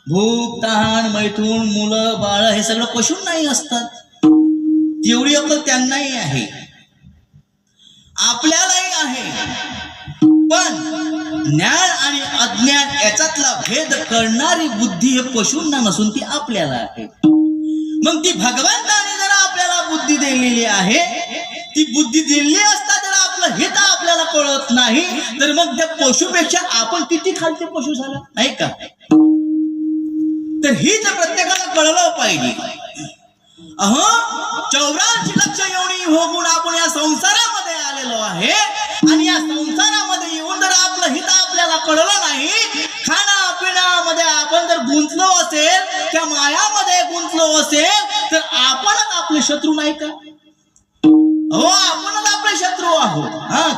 भूक तहान मैथून मुलं बाळ हे सगळं पशूंनाही असतात. तेवढी अक्कल त्यांनाही आहे, आपल्यालाही आहे. पण ज्ञान आणि अज्ञान याच्यातला भेद करणारी बुद्धी हे पशूंना नसून ती आपल्याला आहे. मग ती भगवंताने जर आपल्याला बुद्धी दिलेली आहे, ती बुद्धी दिली असता जर आपलं हित आपल्याला कळत नाही, तर मग त्या पशुपेक्षा आपण किती खालचे पशु झाला नाही का? तर हीच प्रत्येकाला कळलं पाहिजे. 84 लक्ष योनी होऊन आपण या संसारामध्ये आलेलो आहे, आणि या संसारामध्ये येऊन जर आपलं हित आपल्याला कळलं नाही, खाना पिण्यामध्ये आपण जर गुंतलो असेल, त्या मायामध्ये गुंतलो असेल, तर आपणच आपले शत्रू नाही का? आपणच आपले शत्रू आहोत.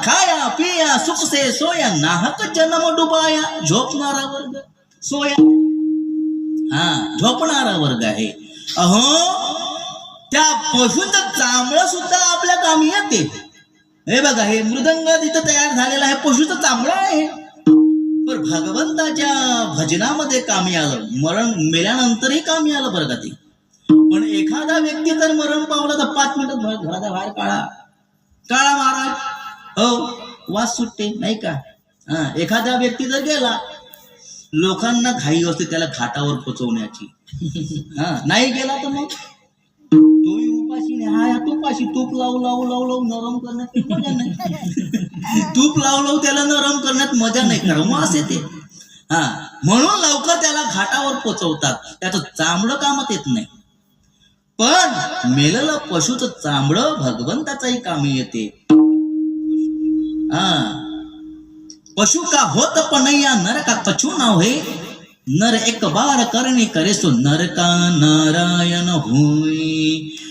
खाया पिया सुख से सोया, नाहक जन्म डुबाया, झोपणारा वर्ग सोया. झोपणारा वर्ग आहे. त्या पशूंचं चामडं सुद्धा आपल्या कामी येते. हे बघा, हे मृदंग तिथं तयार झालेला आहे, पशूचं चामडं आहे. पण भगवंताच्या भजनामध्ये कामी आलं, मरण मेल्यानंतरही कामी आलं बरं का ते. पण एखादा व्यक्ती जर मरण पावला तर 5 मिनिटात घराच्या बाहेर काळा महाराज वास सुटते नाही का? एखादा व्यक्ती जर गेला, लोकांना घाई असते त्याला घाटावर पोचवण्याची. नाही गेला तर मग तोही उपाशी नाही. तुपाशी तूप लावू नरम करण्यात मजा नाही. तूप लावू त्याला नरम करण्यात मजा नाही, कारण वास येते. म्हणून लवकर त्याला घाटावर पोचवतात, त्याचं चामडं कामात येत नाही. पण मेलेलं पशुचं चामडं भगवंताचाही कामी येते. पशु का होत पनैया नर का कछु ना होय, नर एक बार करणे करे सो नर का नारायण होय.